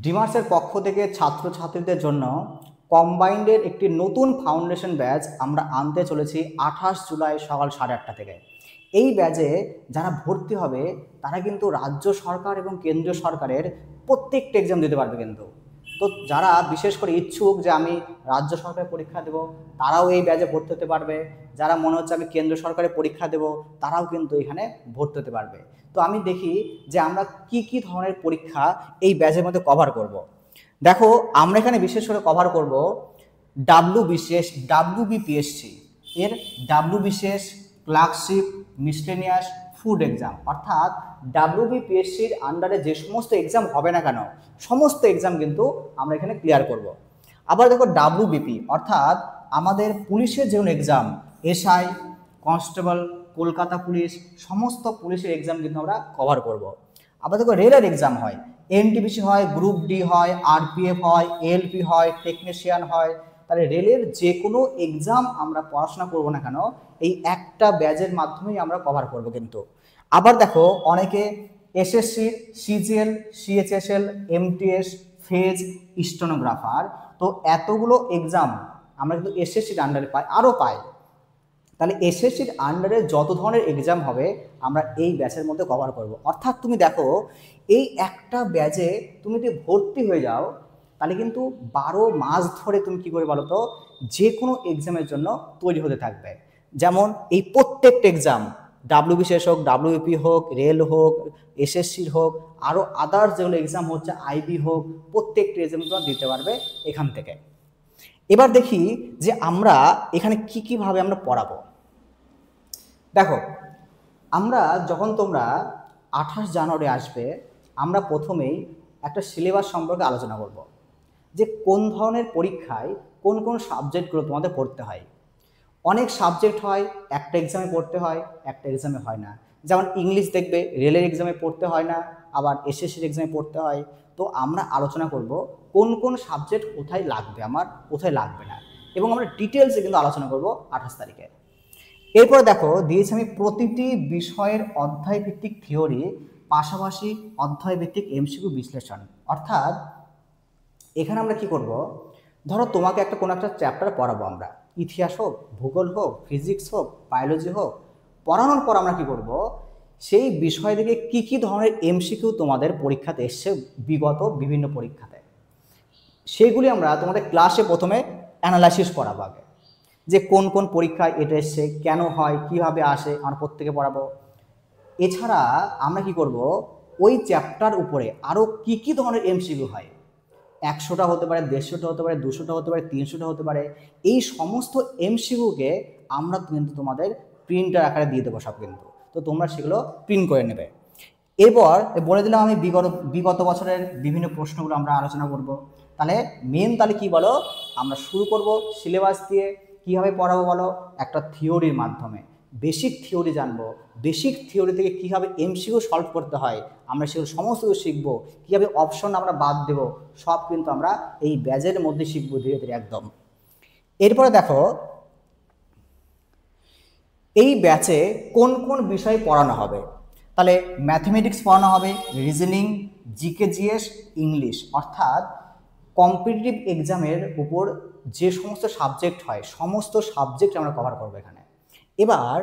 ডিমার্সের পক্ষ থেকে ছাত্রছাত্রীদের জন্য কম্বাইন্ডের একটি নতুন ফাউন্ডেশন ব্যাচ আমরা আনতে চলেছি 28 জুলাই সকাল 8:30 থেকে। এই ব্যাচে যারা ভর্তি হবে তারা কিন্তু রাজ্য সরকার এবং কেন্দ্রীয় সরকারের প্রত্যেকটা এক্সাম দিতে পারবে কিন্তু। তো যারা বিশেষ করে ইচ্ছুক যে আমি রাজ্য সরকারের পরীক্ষা দেব তারাও এই ব্যাচে ভর্তি হতে পারবে, যারা মনে হচ্ছে আমি কেন্দ্র সরকারের পরীক্ষা দেব তারাও কিন্তু এখানে ভর্তি হতে পারবে। তো আমি দেখি যে আমরা কি কি ধরনের পরীক্ষা এই ব্যাচের মধ্যে কভার করব। দেখো আমরা এখানে বিশেষ করে কভার করব WBPSC এর WBCS, clerkship, miscellaneous, food exam, অর্থাৎ WBPSCর আন্ডারে যে সমস্ত এক্সাম হবে না কেন সমস্ত এক্সাম কিন্তু আমরা এখানে ক্লিয়ার করব। আবার দেখো WBP অর্থাৎ আমাদের পুলিশের যেমন exam, SI, constable, Kolkata police, সমস্ত পুলিশের এক্সাম কিন্তু আমরা কভার করব। আবার দেখো রেলের এক্সাম হয়, NTPC হয়, গ্রুপ ডি হয়, RPF হয়, LP হয়, টেকনিশিয়ান হয়। তাহলে রেলের যে কোনো এক্সাম আমরা পড়াশোনা করব না কেন এই একটা ব্যাচের মাধ্যমেই আমরা কভার করব কিন্তু। আবার দেখো অনেকে SSC, CGL, CHSL, MTS, phase, stenographer, তো এতগুলো এক্সাম আমরা কিন্তু SSCর আন্ডারে পাই, আরও পাই। তাহলে SSCর আন্ডারে যত ধরনের এক্সাম হবে আমরা এই ব্যাচের মধ্যে কভার করব। অর্থাৎ তুমি দেখো এই একটা ব্যাচে তুমি যদি ভর্তি হয়ে যাও তাহলে কিন্তু 12 মাস ধরে তুমি কি করে বলো তো যে কোনো এক্সামের জন্য তৈরি হতে থাকবে। যেমন এই প্রত্যেকটা এক্সাম WBCS হোক, WBP হোক, রেল হোক, SSCর হোক, আরও আদার্স যেগুলো এক্সাম হচ্ছে IB হোক, প্রত্যেকটা এক্সাম তোমার দিতে পারবে এখান থেকে। এবার দেখি যে আমরা এখানে কি ভাবে আমরা পড়াবো। দেখো আমরা যখন তোমরা 28 জানুয়ারি আসবে আমরা প্রথমেই একটা সিলেবাস সম্পর্কে আলোচনা করব যে কোন ধরনের পরীক্ষায় কোন কোন সাবজেক্টগুলো তোমাদের পড়তে হয়। অনেক সাবজেক্ট হয় একটা এক্সামে পড়তে হয়, একটা এক্সামে হয় না। যেমন ইংলিশ দেখবে রেলের এক্সামে পড়তে হয় না, আবার SSCর এক্সামে পড়তে হয়। তো আমরা আলোচনা করব কোন কোন সাবজেক্ট কোথায় লাগবে আমার, কোথায় লাগবে না, এবং আমরা ডিটেলসে কিন্তু আলোচনা করব 28 তারিখে। এরপরে দেখো দিয়েছি আমি প্রতিটি বিষয়ের অধ্যায়ভিত্তিক থিওরি, পাশাপাশি অধ্যায়ভিত্তিক MCQ বিশ্লেষণ। অর্থাৎ এখানে আমরা কি করব, ধরো তোমাকে কোনো একটা চ্যাপ্টার পড়াবো আমরা, ইতিহাস হোক, ভূগোল হোক, ফিজিক্স হোক, বায়োলজি হোক, পড়ানোর পর আমরা কি করব সেই বিষয় থেকে কি ধরনের MCQ তোমাদের পরীক্ষাতে এসছে বিগত বিভিন্ন পরীক্ষাতে, সেগুলি আমরা তোমাদের ক্লাসে প্রথমে অ্যানালাইসিস করাবো আগে, যে কোন কোন পরীক্ষায় এটা এসছে, কেন হয়, কিভাবে আসে, আমরা প্রত্যেকে পড়াবো। এছাড়া আমরা কি করব ওই চ্যাপ্টার উপরে আরও কি ধরনের MCQ হয়, 100টা হতে পারে, 150টা হতে পারে, 200টা হতে পারে, 300টা হতে পারে, এই সমস্ত MCQকে আমরা কিন্তু তোমাদের প্রিন্টার আকারে দিয়ে দেবো সব কিন্তু। তো তোমরা সেগুলো প্রিন্ট করে নেবে। এরপর বলে দিলাম আমি বিগত বছরের বিভিন্ন প্রশ্নগুলো আমরা আলোচনা করব। তাহলে তাহলে কি বলো, আমরা শুরু করব সিলেবাস দিয়ে। কীভাবে পড়াবো বলো, একটা থিওরির মাধ্যমে বেসিক থিওরি জানবো, বেসিক থিওরি থেকে কীভাবে MCQ সলভ করতে হয় আমরা সেগুলো সমস্ত কিছু শিখবো, কীভাবে অপশন আমরা বাদ দেব সব কিন্তু আমরা এই ব্যাচের মধ্যে শিখবো ধীরে ধীরে একদম। এরপরে দেখো এই ব্যাচে কোন কোন বিষয় পড়ানো হবে। তাহলে ম্যাথমেটিক্স পড়ানো হবে, রিজনিং, জিকে জিএস, ইংলিশ, অর্থাৎ কম্পিটিটিভ এক্সামের উপর যে সমস্ত সাবজেক্ট হয় সমস্ত সাবজেক্ট আমরা কভার করবো এখানে। এবার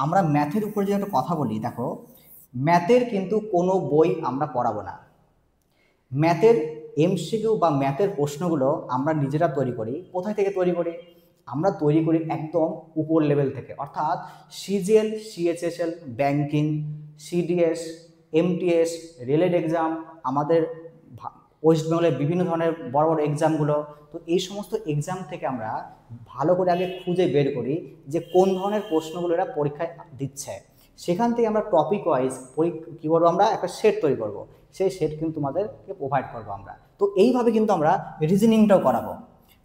আমরা ম্যাথের উপর যে একটা কথা বলি, দেখো ম্যাথের কিন্তু কোনো বই আমরা পড়াবো না। ম্যাথের MCQ বা ম্যাথের প্রশ্নগুলো আমরা নিজেরা তৈরি করি। কোথায় থেকে তৈরি করি, আমরা তৈরি করি একদম উপর লেভেল থেকে, অর্থাৎ CGL, CHSL, banking, CDS, MTS, রেলের এক্সাম, আমাদের ওয়েস্ট বেঙ্গলের বিভিন্ন ধরনের বড় বড় এক্সামগুলো। তো এই সমস্ত এক্সাম থেকে আমরা ভালো করে আগে খুঁজে বের করি যে কোন ধরনের প্রশ্নগুলো এরা পরীক্ষায় দিচ্ছে, সেখান থেকে আমরা টপিক ওয়াইজ কী করবো, আমরা একটা সেট তৈরি করব, সেই সেট কিন্তু তোমাদেরকে প্রোভাইড করবো আমরা। তো এইভাবে কিন্তু আমরা রিজনিংটাও করাবো।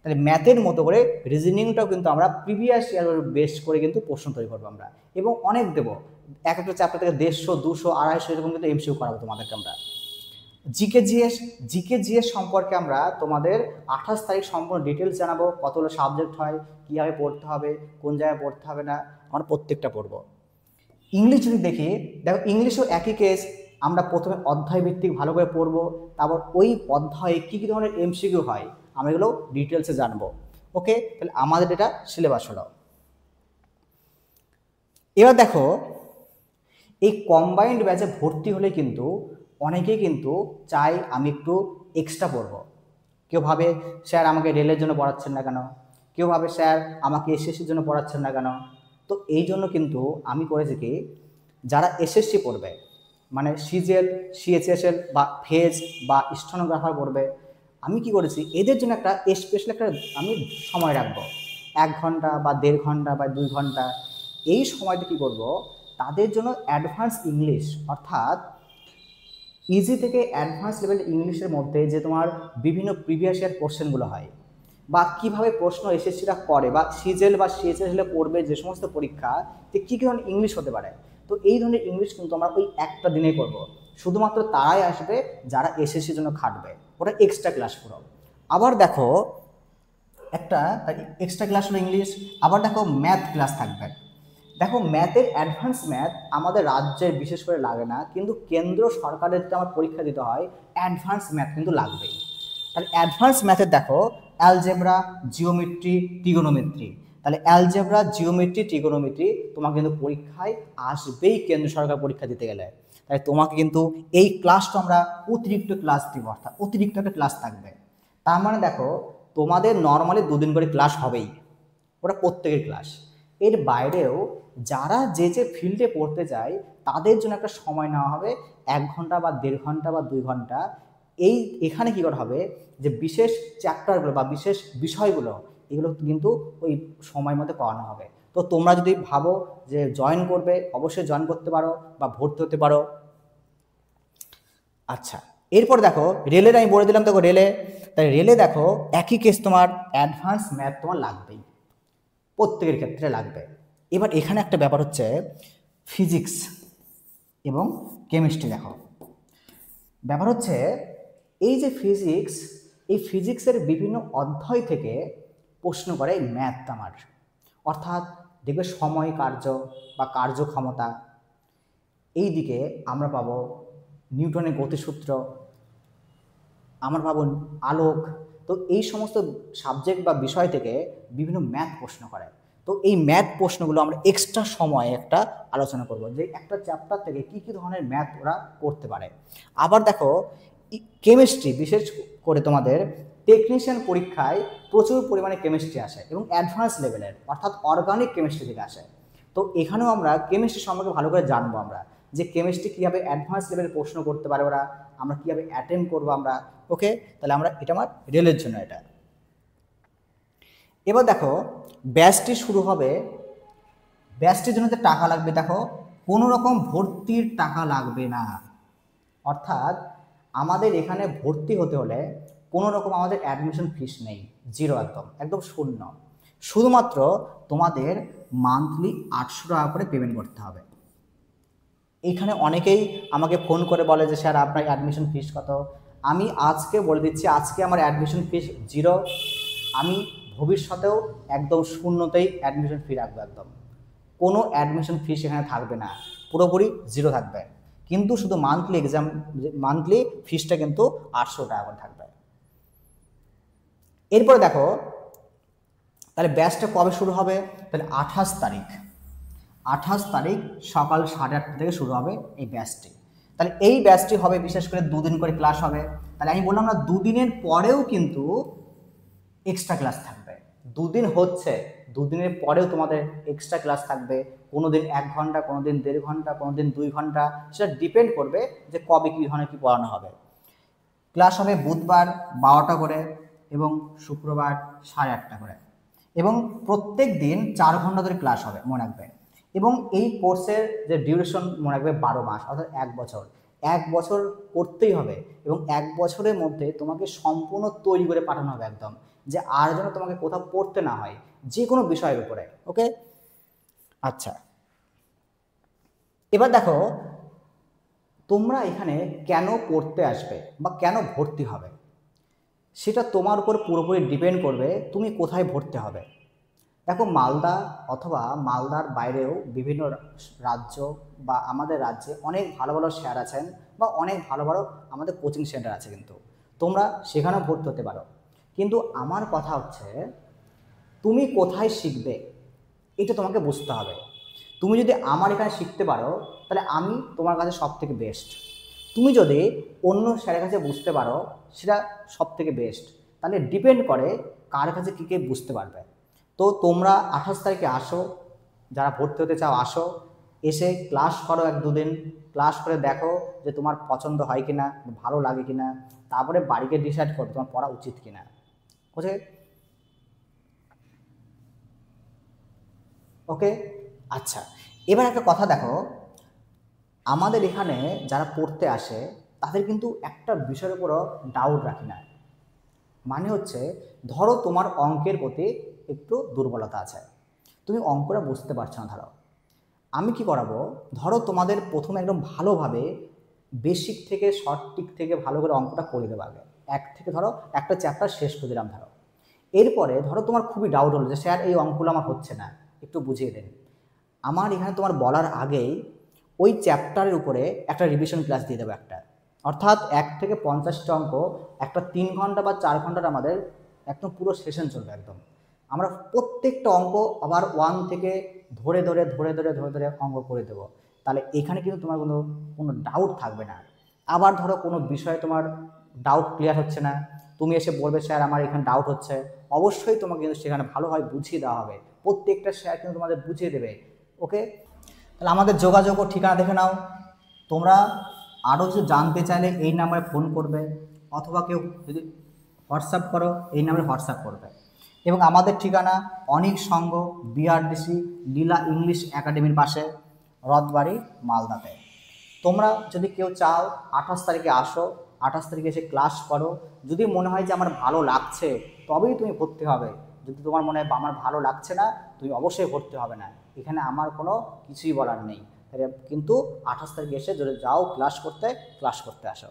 তাহলে ম্যাথের মতো করে রিজনিংটাও কিন্তু আমরা প্রিভিয়াস ইয়ার বেস করে কিন্তু প্রশ্ন তৈরি করবো আমরা, এবং অনেক দেবো, এক একটা চ্যাপ্টার থেকে 150, 200, 250 এরকম কিন্তু MCQ করাবো তোমাদেরকে আমরা। জিকে জিএস সম্পর্কে আমরা তোমাদের 28 তারিখ সম্পূর্ণ ডিটেলস জানাবো, কতগুলো সাবজেক্ট হয়, কীভাবে পড়তে হবে, কোন জায়গায় পড়তে হবে না, আমরা প্রত্যেকটা পড়বো। ইংলিশ যদি দেখো ইংলিশও একই কেস, আমরা প্রথমে অধ্যায় ভিত্তিক ভালো করে পড়বো, তারপর ওই অধ্যায়ে কী কী ধরনের এমসিকিউ হয় আমরা এগুলো ডিটেলসে জানবো। ওকে, তাহলে আমাদের এটা সিলেবাস হলো। এবার দেখো, এই কম্বাইন্ড ব্যাচে ভর্তি হলে কিন্তু অনেকেই কিন্তু চাই আমি একটু এক্সট্রা পড়বো। কেউ ভাবে স্যার আমাকে রেলের জন্য পড়াচ্ছেন না কেন, কেউ ভাবে স্যার আমাকে এসএসসির জন্য পড়াচ্ছেন না কেন। তো এই জন্য কিন্তু আমি করেছি কি, যারা এসএসসি পড়বে মানে সিজিএল, সিএইচএসএল বা ফেজ বা স্টেনোগ্রাফার পড়বে, আমি কি করেছি এদের জন্য একটা স্পেশাল একটা আমি সময় রাখবো, 1 ঘন্টা বা 1.5 ঘন্টা বা 2 ঘন্টা। এই সময়টা কী করব, তাদের জন্য অ্যাডভান্স ইংলিশ, অর্থাৎ ইজি থেকে অ্যাডভান্স লেভেল ইংলিশের মধ্যে যে তোমার বিভিন্ন প্রিভিয়াস ইয়ার কোশ্চেনগুলো হয় বা কীভাবে প্রশ্ন এসএসসিরা করে বা সিজিএল বা সিএইচএসএলে পড়বে যে সমস্ত পরীক্ষা, তো কী কী ধরনের ইংলিশ হতে পারে, তো এই ধরনের ইংলিশ কিন্তু আমরা ওই একটা দিনে করব। শুধুমাত্র তারাই আসবে যারা এসএসসির জন্য খাটবে, ওটা এক্সট্রা ক্লাস পুরো। আবার দেখো একটা এক্সট্রা ক্লাস হলো ইংলিশ, আবার দেখো ম্যাথ ক্লাস থাকবে। দেখো ম্যাথের অ্যাডভান্স ম্যাথ আমাদের রাজ্যের বিশেষ করে লাগে না, কিন্তু কেন্দ্র সরকারের যদি আমার পরীক্ষা দিতে হয় অ্যাডভান্স ম্যাথ কিন্তু লাগবেই। তাহলে অ্যাডভান্স ম্যাথের দেখো অ্যালজেব্রা, জিওমেট্রি, ট্রিগোনোমেট্রি। তাহলে অ্যালজেব্রা, জিওমেট্রি, ট্রিগোনোমেট্রি তোমার কিন্তু পরীক্ষায় আসবেই কেন্দ্র সরকার পরীক্ষা দিতে গেলে। তাই তোমাকে কিন্তু এই ক্লাসটা আমরা অতিরিক্ত ক্লাস দিব, অর্থাৎ অতিরিক্ত একটা ক্লাস থাকবে। তার মানে দেখো তোমাদের নর্মালি 2 দিন করে ক্লাস হবেই, ওটা প্রত্যেকের ক্লাস। এর বাইরেও যারা যে যে ফিল্ডে পড়তে যায় তাদের জন্য একটা সময় নেওয়া হবে 1 ঘন্টা বা 1.5 ঘন্টা বা 2 ঘন্টা। এখানে কী করা হবে, যে বিশেষ চ্যাপ্টারগুলো বা বিশেষ বিষয়গুলো এগুলো কিন্তু ওই সময় মতো পাওয়ানো হবে। তো তোমরা যদি ভাবো যে জয়েন করবে, অবশ্যই জয়েন করতে পারো বা ভর্তি হতে পারো। আচ্ছা, এরপর দেখো রেলের আমি বলে দিলাম, দেখো রেলে, তাই রেলে দেখো একই কেস, তোমার অ্যাডভান্স ম্যাথ তোমার লাগবেই, প্রত্যেকের ক্ষেত্রে লাগবে। এবার এখানে একটা ব্যাপার হচ্ছে ফিজিক্স এবং কেমিস্ট্রি। দেখো ব্যাপার হচ্ছে এই যে ফিজিক্স, এই ফিজিক্সের বিভিন্ন অধ্যায় থেকে প্রশ্ন করে এই ম্যাথ আমার, অর্থাৎ দেখবে সময় কার্য বা কার্যক্ষমতা, এই দিকে আমরা পাবো নিউটনের গতিসূত্র, আমরা পাবো আলোক। তো এই সমস্ত সাবজেক্ট বা বিষয় থেকে বিভিন্ন ম্যাথ প্রশ্ন করে। তো এই ম্যাথ প্রশ্নগুলো আমরা এক্সট্রা সময়ে একটা আলোচনা করব, যে একটা চ্যাপ্টার থেকে কী কী ধরনের ম্যাথ ওরা করতে পারে। আবার দেখো কেমিস্ট্রি, বিশেষ করে তোমাদের টেকনিশিয়ান পরীক্ষায় প্রচুর পরিমাণে কেমিস্ট্রি আসে এবং অ্যাডভান্স লেভেলের, অর্থাৎ অর্গানিক কেমিস্ট্রি থেকে আসে। তো এখানেও আমরা কেমিস্ট্রি সম্পর্কে ভালো করে জানবো আমরা, যে কেমিস্ট্রি কীভাবে অ্যাডভান্স লেভেলের প্রশ্ন করতে পারে ওরা, আমরা কীভাবে অ্যাটেম্প করবো আমরা। ওকে, তাহলে আমরা এটা আমার রেলের জন্য এটা। এবার দেখো ব্যাচটি শুরু হবে, ব্যাচটির জন্য যে টাকা লাগবে, দেখো কোনো রকম ভর্তির টাকা লাগবে না, অর্থাৎ আমাদের এখানে ভর্তি হতে হলে কোনো রকম আমাদের অ্যাডমিশন ফিস নেই, জিরো, একদম একদম শূন্য। শুধুমাত্র তোমাদের মান্থলি 800 টাকা করে পেমেন্ট করতে হবে। এইখানে অনেকেই আমাকে ফোন করে বলে যে স্যার আপনার অ্যাডমিশন ফিস কত। আমি আজকে বলে দিচ্ছি, আজকে আমার অ্যাডমিশন ফিস জিরো। আমি ভবিষ্যতেও একদম শূন্যতেই অ্যাডমিশন ফি রাখবো, একদম কোনো অ্যাডমিশন ফিস এখানে থাকবে না, পুরোপুরি জিরো থাকবে। কিন্তু শুধু মান্থলি এক্সাম, মান্থলি ফিসটা কিন্তু 800 টাকা করে থাকবে। এরপরে দেখো তাহলে ব্যাচটা কবে শুরু হবে, তাহলে 28 তারিখ, 28 তারিখ সকাল 8:30 থেকে শুরু হবে এই ব্যাচটি। তাহলে এই ব্যাচটি হবে বিশেষ করে 2 দিন করে ক্লাস হবে। তাহলে আমি বললাম না 2 দিনের পরেও কিন্তু এক্সট্রা ক্লাস থাকবে। 2 দিন হচ্ছে, 2 দিনের পরেও তোমাদের এক্সট্রা ক্লাস থাকবে, কোনো দিন 1 ঘন্টা, কোনো দিন 1.5 ঘন্টা, কোনো দিন 2 ঘন্টা, সেটা ডিপেন্ড করবে যে কবে কী ধরনের কী পড়ানো হবে। ক্লাস হবে বুধবার 12টা করে এবং শুক্রবার 8:30 করে, এবং প্রত্যেক দিন 4 ঘন্টা ধরে ক্লাস হবে, মনে রাখবে। এবং এই কোর্সের যে ডিউরেশন মনে রাখবে 12 মাস, অর্থাৎ 1 বছর। 1 বছর করতেই হবে এবং 1 বছরের মধ্যে তোমাকে সম্পূর্ণ তৈরি করে পাঠানো হবে একদম, যে আর যেন তোমাকে কোথাও পড়তে না হয়, যে কোনো বিষয়ের উপরে। ওকে, আচ্ছা, এবার দেখো তোমরা এখানে কেন পড়তে আসবে বা কেন ভর্তি হবে, সেটা তোমার উপর পুরোপুরি ডিপেন্ড করবে তুমি কোথায় ভর্তি হবে। দেখো মালদা অথবা মালদার বাইরেও বিভিন্ন রাজ্য বা আমাদের রাজ্যে অনেক ভালো ভালো স্যার আছেন বা অনেক ভালো ভালো আমাদের কোচিং সেন্টার আছে, কিন্তু তোমরা সেখানেও ভর্তি হতে পারো। কিন্তু আমার কথা হচ্ছে তুমি কোথায় শিখবে এটা তোমাকে বুঝতে হবে। তুমি যদি আমার এখানে শিখতে পারো তাহলে আমি তোমার কাছে সব থেকে বেস্ট। তুমি যদি অন্য স্যারের কাছে বুঝতে পারো সেটা সব থেকে বেস্ট। তাহলে ডিপেন্ড করে কার কাছে কী কে বুঝতে পারবে। তো তোমরা 28 তারিখে আসো, যারা ভর্তি হতে চাও আসো, এসে ক্লাস করো 1-2 দিন, ক্লাস করে দেখো যে তোমার পছন্দ হয় কিনা, ভালো লাগে কিনা, তারপরে বাড়িতে ডিসাইড করো তোমার পড়া উচিত কিনা। বুঝে? ওকে, আচ্ছা, এবার একটা কথা দেখো, আমাদের এখানে যারা পড়তে আসে তাদের কিন্তু একটা বিষয়ের উপরও ডাউট রাখি না। মানে হচ্ছে ধরো তোমার অঙ্কের প্রতি একটু দুর্বলতা আছে, তুমি অঙ্কটা বুঝতে পারছো না, ধরো আমি কি করাবো, ধরো তোমাদের প্রথমে একদম ভালোভাবে বেসিক থেকে শর্টটিক থেকে ভালো করে অঙ্কটা করে দেবো আগে, এক থেকে ধরো একটা চ্যাপ্টার শেষ করে দিলাম ধরো। এরপরে ধরো তোমার খুবই ডাউট হলো যে স্যার এই অঙ্কগুলো আমার হচ্ছে না, একটু বুঝিয়ে দেন। আমার এখানে তোমার বলার আগেই ওই চ্যাপ্টারের উপরে একটা রিভিশন ক্লাস দিয়ে দেবো একটা, অর্থাৎ 1 থেকে 50টা অঙ্ক, একটা 3 ঘন্টা বা 4 ঘন্টার আমাদের একদম পুরো সেশন চলবে একদম। আমরা প্রত্যেকটা অঙ্ক আবার 1 থেকে ধরে ধরে ধরে ধরে ধরে ধরে অঙ্ক করে দেবো। তাহলে এখানে কিন্তু তোমার কোনো ডাউট থাকবে না। আবার ধরো কোনো বিষয়ে তোমার ডাউট ক্লিয়ার হচ্ছে না, তুমি এসে বলবে স্যার আমার এখানে ডাউট হচ্ছে, অবশ্যই তোমাকে কিন্তু সেখানে ভালোভাবে বুঝিয়ে দেওয়া হবে, প্রত্যেকটা স্যার কিন্তু তোমাদের বুঝিয়ে দেবে। ওকে, তাহলে আমাদের যোগাযোগ ও ঠিকানা দেখে নাও। তোমরা আরও কিছু জানতে চাইলে এই নাম্বারে ফোন করবে, অথবা কেউ যদি হোয়াটসঅ্যাপ করো এই নাম্বারে হোয়াটসঅ্যাপ করবে। এবং আমাদের ঠিকানা অনিক সংঘ, বিআরডিসি, লীলা ইংলিশ একাডেমির পাশে, রথবাড়ি, মালদাতে। তোমরা যদি কেউ চাও 28 তারিখে আসো, 28 তারিখে এসে ক্লাস করো। যদি মনে হয় যে আমার ভালো লাগছে তবেই তুমি ভর্তি হবে, যদি তোমার মনে হয় আমার ভালো লাগছে না তুমি অবশ্যই ভর্তি হবে না, এখানে আমার কোনো কিছুই বলার নেই। কিন্তু 28 তারিখে এসে যদি যাও ক্লাস করতে আসো।